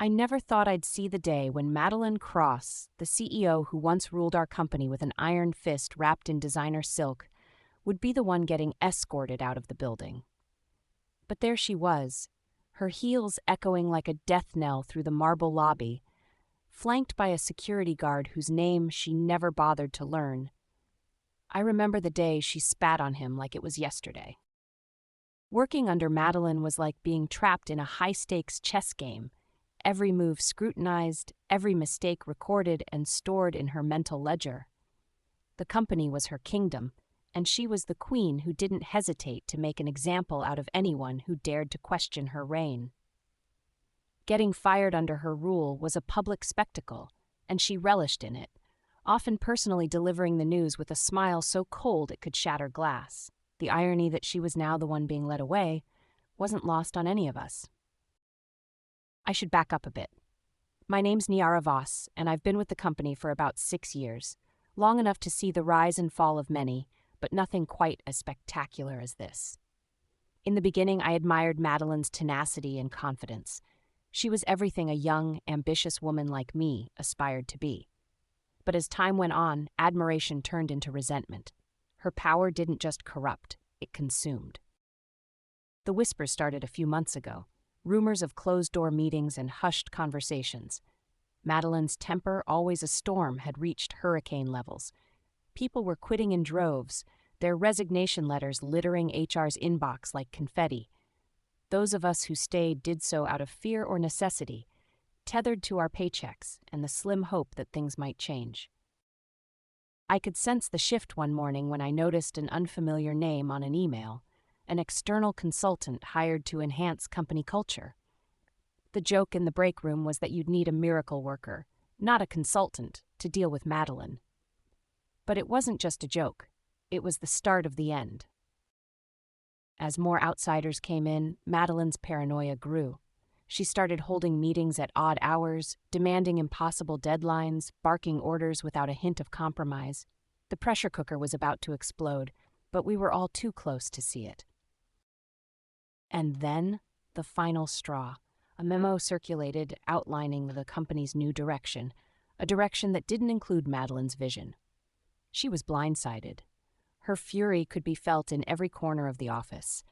I never thought I'd see the day when Madeline Cross, the CEO who once ruled our company with an iron fist wrapped in designer silk, would be the one getting escorted out of the building. But there she was, her heels echoing like a death knell through the marble lobby, flanked by a security guard whose name she never bothered to learn. I remember the day she spat on him like it was yesterday. Working under Madeline was like being trapped in a high-stakes chess game, every move scrutinized, every mistake recorded and stored in her mental ledger. The company was her kingdom, and she was the queen who didn't hesitate to make an example out of anyone who dared to question her reign. Getting fired under her rule was a public spectacle, and she relished in it, often personally delivering the news with a smile so cold it could shatter glass. The irony that she was now the one being led away wasn't lost on any of us. I should back up a bit. My name's Nyara Voss, and I've been with the company for about 6 years, long enough to see the rise and fall of many, but nothing quite as spectacular as this. In the beginning, I admired Madeline's tenacity and confidence. She was everything a young, ambitious woman like me aspired to be. But as time went on, admiration turned into resentment. Her power didn't just corrupt, it consumed. The whispers started a few months ago. Rumors of closed-door meetings and hushed conversations. Madeline's temper, always a storm, had reached hurricane levels. People were quitting in droves, their resignation letters littering HR's inbox like confetti. Those of us who stayed did so out of fear or necessity, tethered to our paychecks and the slim hope that things might change. I could sense the shift one morning when I noticed an unfamiliar name on an email, an external consultant hired to enhance company culture. The joke in the break room was that you'd need a miracle worker, not a consultant, to deal with Madeline. But it wasn't just a joke. It was the start of the end. As more outsiders came in, Madeline's paranoia grew. She started holding meetings at odd hours, demanding impossible deadlines, barking orders without a hint of compromise. The pressure cooker was about to explode, but we were all too close to see it. And then, the final straw. A memo circulated outlining the company's new direction, a direction that didn't include Madeline's vision. She was blindsided. Her fury could be felt in every corner of the office,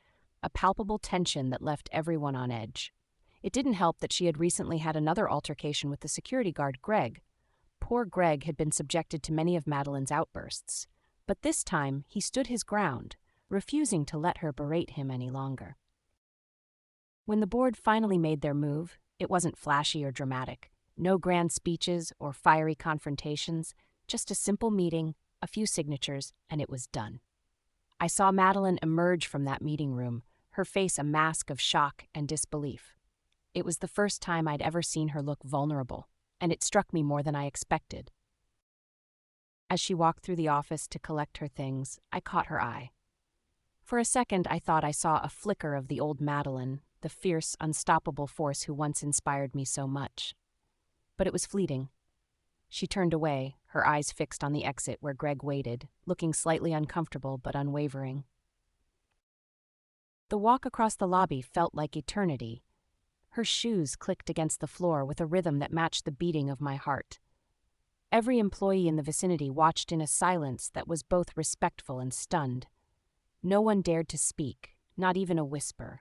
a palpable tension that left everyone on edge. It didn't help that she had recently had another altercation with the security guard, Greg. Poor Greg had been subjected to many of Madeline's outbursts, but this time he stood his ground, refusing to let her berate him any longer. When the board finally made their move, it wasn't flashy or dramatic. No grand speeches or fiery confrontations, just a simple meeting, a few signatures, and it was done. I saw Madeline emerge from that meeting room, her face a mask of shock and disbelief. It was the first time I'd ever seen her look vulnerable, and it struck me more than I expected. As she walked through the office to collect her things, I caught her eye. For a second, I thought I saw a flicker of the old Madeline, the fierce, unstoppable force who once inspired me so much. But it was fleeting. She turned away, her eyes fixed on the exit where Greg waited, looking slightly uncomfortable but unwavering. The walk across the lobby felt like eternity. Her shoes clicked against the floor with a rhythm that matched the beating of my heart. Every employee in the vicinity watched in a silence that was both respectful and stunned. No one dared to speak, not even a whisper.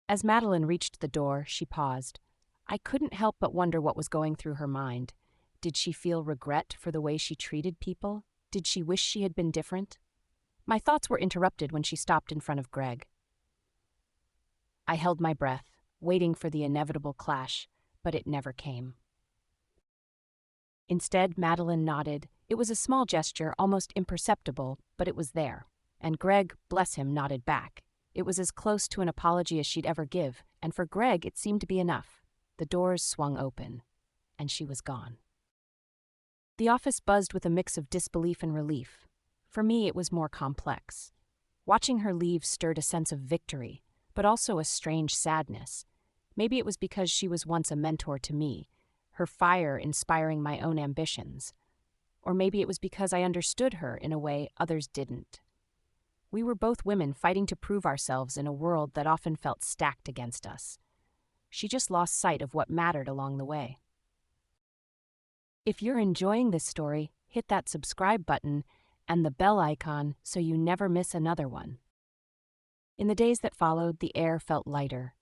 As Madeline reached the door, she paused. I couldn't help but wonder what was going through her mind. Did she feel regret for the way she treated people? Did she wish she had been different? My thoughts were interrupted when she stopped in front of Greg. I held my breath, waiting for the inevitable clash, but it never came. Instead, Madeline nodded. It was a small gesture, almost imperceptible, but it was there. And Greg, bless him, nodded back. It was as close to an apology as she'd ever give, and for Greg it seemed to be enough. The doors swung open, and she was gone. The office buzzed with a mix of disbelief and relief. For me, it was more complex. Watching her leave stirred a sense of victory, but also a strange sadness. Maybe it was because she was once a mentor to me, her fire inspiring my own ambitions. Or maybe it was because I understood her in a way others didn't. We were both women fighting to prove ourselves in a world that often felt stacked against us. She just lost sight of what mattered along the way. If you're enjoying this story, hit that subscribe button and the bell icon so you never miss another one. In the days that followed, the air felt lighter.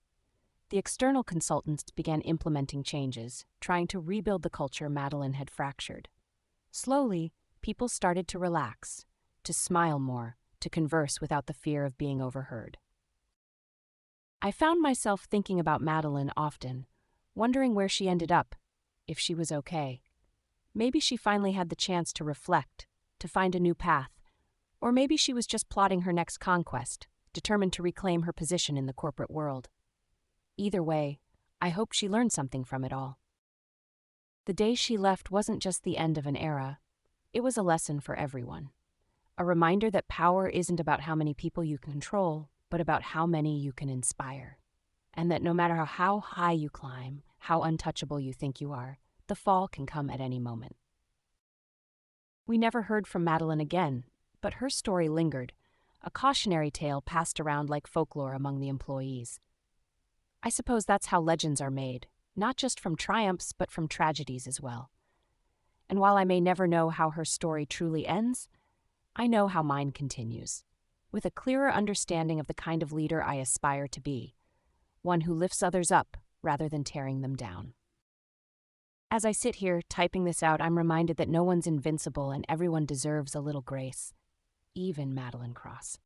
The external consultants began implementing changes, trying to rebuild the culture Madeline had fractured. Slowly, people started to relax, to smile more, to converse without the fear of being overheard. I found myself thinking about Madeline often, wondering where she ended up, if she was okay. Maybe she finally had the chance to reflect, to find a new path, or maybe she was just plotting her next conquest, determined to reclaim her position in the corporate world. Either way, I hope she learned something from it all. The day she left wasn't just the end of an era, it was a lesson for everyone. A reminder that power isn't about how many people you can control, but about how many you can inspire. And that no matter how high you climb, how untouchable you think you are, the fall can come at any moment. We never heard from Madeline again, but her story lingered, a cautionary tale passed around like folklore among the employees. I suppose that's how legends are made, not just from triumphs, but from tragedies as well. And while I may never know how her story truly ends, I know how mine continues, with a clearer understanding of the kind of leader I aspire to be, one who lifts others up rather than tearing them down. As I sit here typing this out, I'm reminded that no one's invincible and everyone deserves a little grace, even Madeline Cross.